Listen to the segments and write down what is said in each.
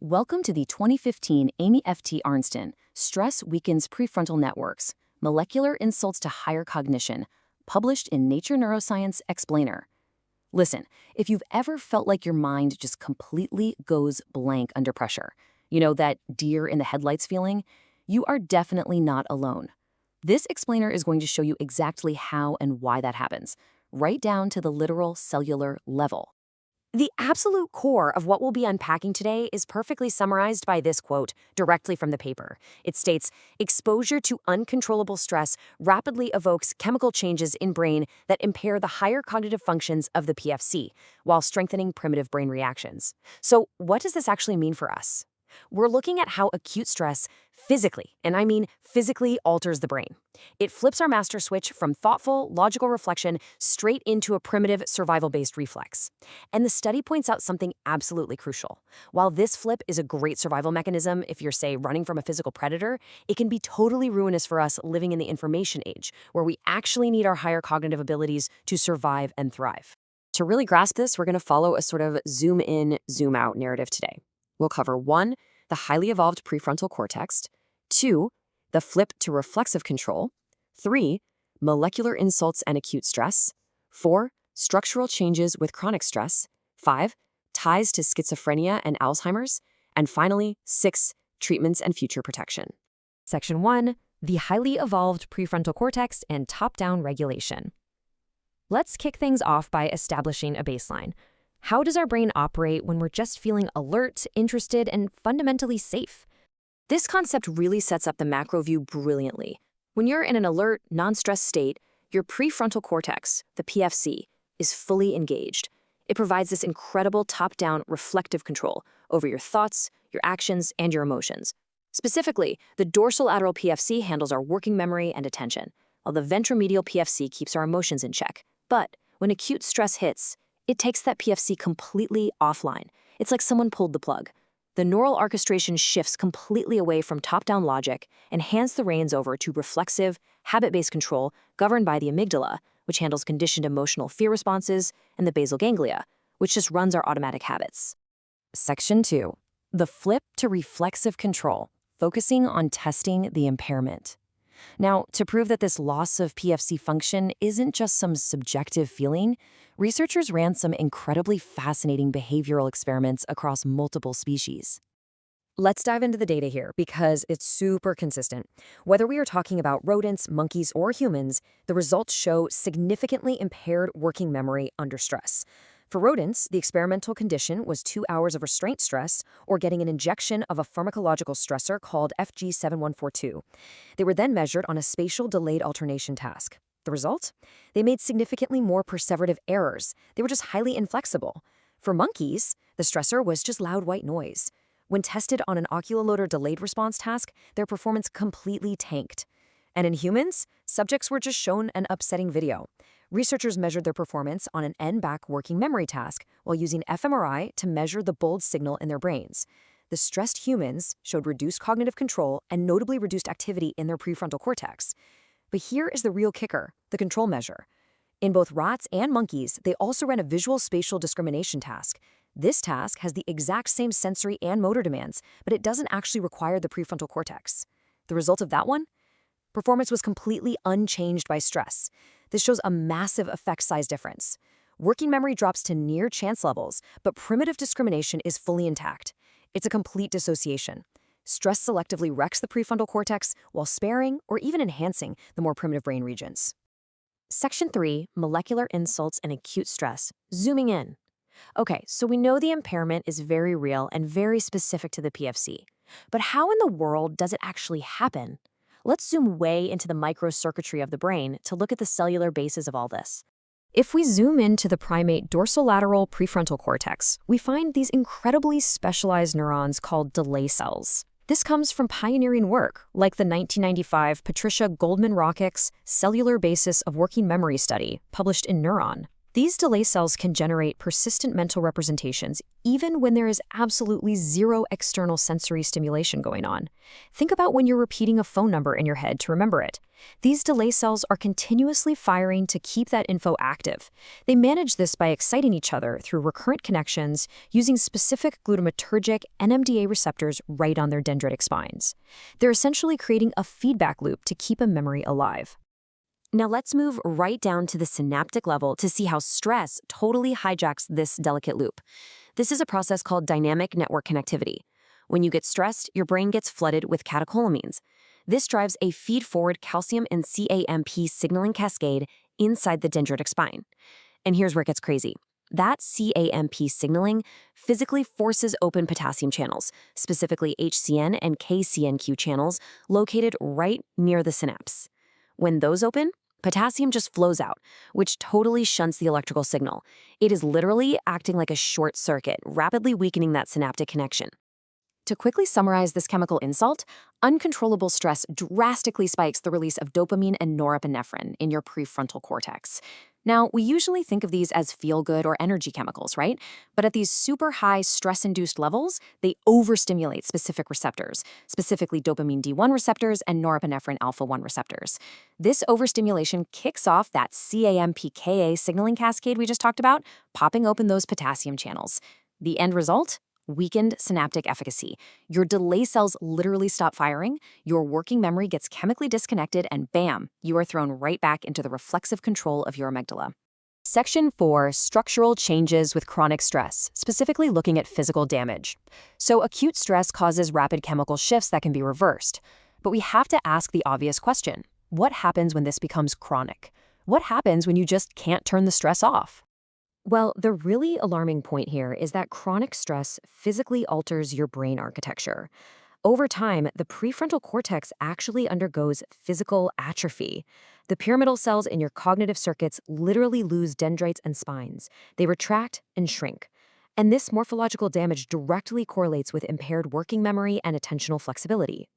Welcome to the 2015 Amy Arnsten Stress Weakens Prefrontal Networks, Molecular Insults to Higher Cognition, published in Nature Neuroscience Explainer. Listen, if you've ever felt like your mind just completely goes blank under pressure, you know that deer in the headlights feeling, you are definitely not alone. This explainer is going to show you exactly how and why that happens, right down to the literal cellular level. The absolute core of what we'll be unpacking today is perfectly summarized by this quote directly from the paper. It states, "Exposure to uncontrollable stress rapidly evokes chemical changes in brain that impair the higher cognitive functions of the PFC, while strengthening primitive brain reactions." So what does this actually mean for us? We're looking at how acute stress physically, and I mean physically, alters the brain. It flips our master switch from thoughtful, logical reflection straight into a primitive, survival-based reflex. And the study points out something absolutely crucial. While this flip is a great survival mechanism if you're, say, running from a physical predator, it can be totally ruinous for us living in the information age, where we actually need our higher cognitive abilities to survive and thrive. To really grasp this, we're going to follow a sort of zoom in, zoom out narrative today. We'll cover 1, the highly evolved prefrontal cortex, 2, the flip to reflexive control, 3, molecular insults and acute stress, 4, structural changes with chronic stress, 5, ties to schizophrenia and Alzheimer's, and finally, 6, treatments and future protection. Section 1, the highly evolved prefrontal cortex and top-down regulation. Let's kick things off by establishing a baseline. How does our brain operate when we're just feeling alert, interested, and fundamentally safe? This concept really sets up the macro view brilliantly. When you're in an alert, non-stress state, your prefrontal cortex, the PFC, is fully engaged. It provides this incredible top-down reflective control over your thoughts, your actions, and your emotions. Specifically, the dorsolateral PFC handles our working memory and attention, while the ventromedial PFC keeps our emotions in check. But when acute stress hits, it takes that PFC completely offline. It's like someone pulled the plug. The neural orchestration shifts completely away from top-down logic and hands the reins over to reflexive, habit-based control governed by the amygdala, which handles conditioned emotional fear responses, and the basal ganglia, which just runs our automatic habits. Section 2. The flip to reflexive control, focusing on testing the impairment. Now, to prove that this loss of PFC function isn't just some subjective feeling, researchers ran some incredibly fascinating behavioral experiments across multiple species. Let's dive into the data here because it's super consistent. Whether we are talking about rodents, monkeys, or humans, the results show significantly impaired working memory under stress. For rodents, the experimental condition was 2 hours of restraint stress or getting an injection of a pharmacological stressor called FG7142. They were then measured on a spatial delayed alternation task. The result? They made significantly more perseverative errors. They were just highly inflexible. For monkeys, the stressor was just loud white noise. When tested on an oculomotor delayed response task, their performance completely tanked. And in humans, subjects were just shown an upsetting video. Researchers measured their performance on an N-back working memory task while using fMRI to measure the bold signal in their brains. The stressed humans showed reduced cognitive control and notably reduced activity in their prefrontal cortex. But here is the real kicker, the control measure. In both rats and monkeys, they also ran a visual spatial discrimination task. This task has the exact same sensory and motor demands, but it doesn't actually require the prefrontal cortex. The result of that one? Performance was completely unchanged by stress. This shows a massive effect size difference. Working memory drops to near chance levels, but primitive discrimination is fully intact. It's a complete dissociation. Stress selectively wrecks the prefrontal cortex while sparing or even enhancing the more primitive brain regions. Section 3, molecular insults and acute stress. Zooming in. Okay, so we know the impairment is very real and very specific to the PFC. But how in the world does it actually happen? Let's zoom way into the microcircuitry of the brain to look at the cellular basis of all this. If we zoom into the primate dorsolateral prefrontal cortex, we find these incredibly specialized neurons called delay cells. This comes from pioneering work, like the 1995 Patricia Goldman-Rockic's Cellular Basis of Working Memory study, published in Neuron. These delay cells can generate persistent mental representations even when there is absolutely zero external sensory stimulation going on. Think about when you're repeating a phone number in your head to remember it. These delay cells are continuously firing to keep that info active. They manage this by exciting each other through recurrent connections using specific glutamatergic NMDA receptors right on their dendritic spines. They're essentially creating a feedback loop to keep a memory alive. Now let's move right down to the synaptic level to see how stress totally hijacks this delicate loop. This is a process called dynamic network connectivity. When you get stressed, your brain gets flooded with catecholamines. This drives a feed-forward calcium and CAMP signaling cascade inside the dendritic spine. And here's where it gets crazy. That CAMP signaling physically forces open potassium channels, specifically HCN and KCNQ channels, located right near the synapse. When those open, potassium just flows out, which totally shunts the electrical signal. It is literally acting like a short circuit, rapidly weakening that synaptic connection. To quickly summarize this chemical insult, uncontrollable stress drastically spikes the release of dopamine and norepinephrine in your prefrontal cortex. Now, we usually think of these as feel-good or energy chemicals, right? But at these super high stress-induced levels, they overstimulate specific receptors, specifically dopamine D1 receptors and norepinephrine alpha-1 receptors. This overstimulation kicks off that CAMPKA signaling cascade we just talked about, popping open those potassium channels. The end result? Weakened synaptic efficacy. Your delay cells literally stop firing, your working memory gets chemically disconnected, and bam, you are thrown right back into the reflexive control of your amygdala. Section 4, structural changes with chronic stress, specifically looking at physical damage. So acute stress causes rapid chemical shifts that can be reversed. But we have to ask the obvious question. What happens when this becomes chronic? What happens when you just can't turn the stress off? Well, the really alarming point here is that chronic stress physically alters your brain architecture. Over time, the prefrontal cortex actually undergoes physical atrophy. The pyramidal cells in your cognitive circuits literally lose dendrites and spines. They retract and shrink. And this morphological damage directly correlates with impaired working memory and attentional flexibility.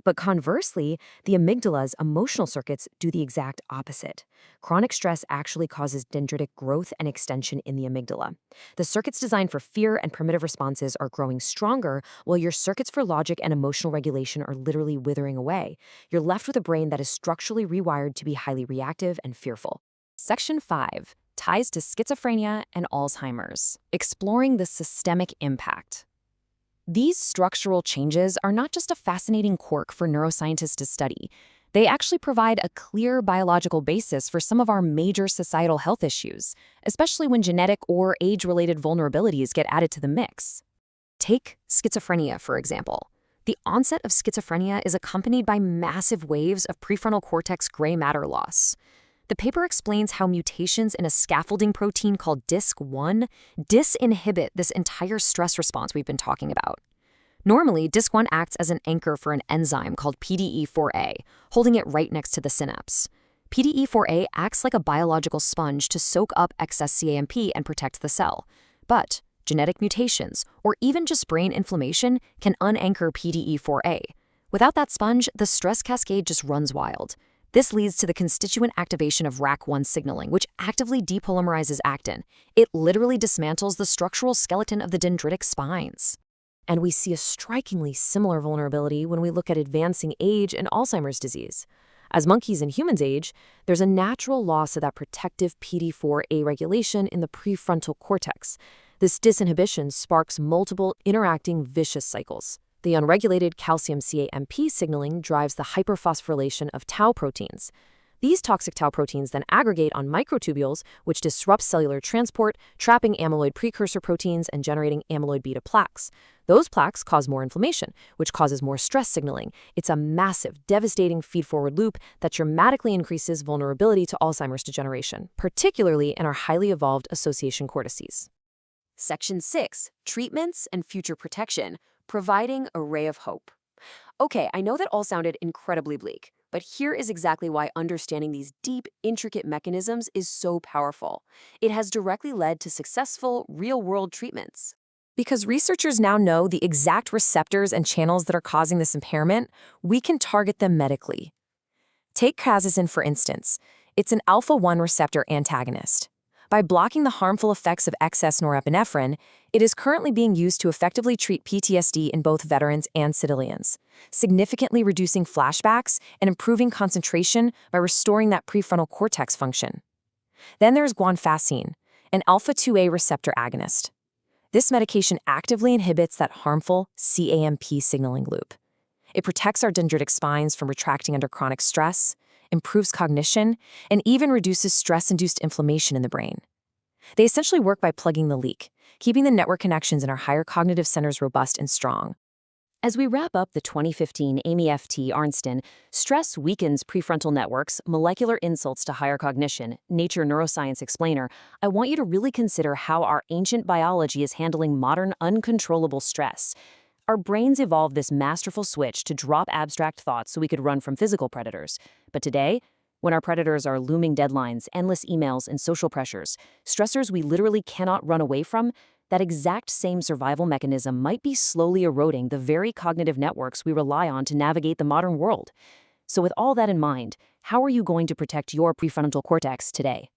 But conversely, the amygdala's emotional circuits do the exact opposite. Chronic stress actually causes dendritic growth and extension in the amygdala. The circuits designed for fear and primitive responses are growing stronger, while your circuits for logic and emotional regulation are literally withering away. You're left with a brain that is structurally rewired to be highly reactive and fearful. Section 5, ties to schizophrenia and Alzheimer's, exploring the systemic impact. These structural changes are not just a fascinating quirk for neuroscientists to study. They actually provide a clear biological basis for some of our major societal health issues, especially when genetic or age-related vulnerabilities get added to the mix. Take schizophrenia, for example. The onset of schizophrenia is accompanied by massive waves of prefrontal cortex gray matter loss. The paper explains how mutations in a scaffolding protein called DISC1 disinhibit this entire stress response we've been talking about. Normally, DISC1 acts as an anchor for an enzyme called PDE4A, holding it right next to the synapse. PDE4A acts like a biological sponge to soak up excess CAMP and protect the cell. But genetic mutations, or even just brain inflammation, can unanchor PDE4A. Without that sponge, the stress cascade just runs wild. This leads to the constituent activation of RAC1 signaling, which actively depolymerizes actin. It literally dismantles the structural skeleton of the dendritic spines. And we see a strikingly similar vulnerability when we look at advancing age and Alzheimer's disease. As monkeys and humans age, there's a natural loss of that protective PD4A regulation in the prefrontal cortex. This disinhibition sparks multiple interacting vicious cycles. The unregulated calcium CAMP signaling drives the hyperphosphorylation of tau proteins. These toxic tau proteins then aggregate on microtubules, which disrupts cellular transport, trapping amyloid precursor proteins and generating amyloid beta plaques. Those plaques cause more inflammation, which causes more stress signaling. It's a massive, devastating feed-forward loop that dramatically increases vulnerability to Alzheimer's degeneration, particularly in our highly evolved association cortices. Section 6, treatments and future protection, providing a ray of hope. Okay, I know that all sounded incredibly bleak, but here is exactly why understanding these deep, intricate mechanisms is so powerful. It has directly led to successful, real-world treatments. Because researchers now know the exact receptors and channels that are causing this impairment, we can target them medically. Take prazosin, for instance. It's an alpha-1 receptor antagonist. By blocking the harmful effects of excess norepinephrine, it is currently being used to effectively treat PTSD in both veterans and civilians, significantly reducing flashbacks and improving concentration by restoring that prefrontal cortex function. Then there's guanfacine, an alpha-2A receptor agonist. This medication actively inhibits that harmful CAMP signaling loop. It protects our dendritic spines from retracting under chronic stress, improves cognition, and even reduces stress-induced inflammation in the brain. They essentially work by plugging the leak, keeping the network connections in our higher cognitive centers robust and strong. As we wrap up the 2015 Amy Arnsten Stress Weakens Prefrontal Networks, Molecular Insults to Higher Cognition, Nature Neuroscience Explainer, I want you to really consider how our ancient biology is handling modern uncontrollable stress. Our brains evolved this masterful switch to drop abstract thoughts so we could run from physical predators. But today, when our predators are looming deadlines, endless emails, and social pressures, stressors we literally cannot run away from, that exact same survival mechanism might be slowly eroding the very cognitive networks we rely on to navigate the modern world. So with all that in mind, how are you going to protect your prefrontal cortex today?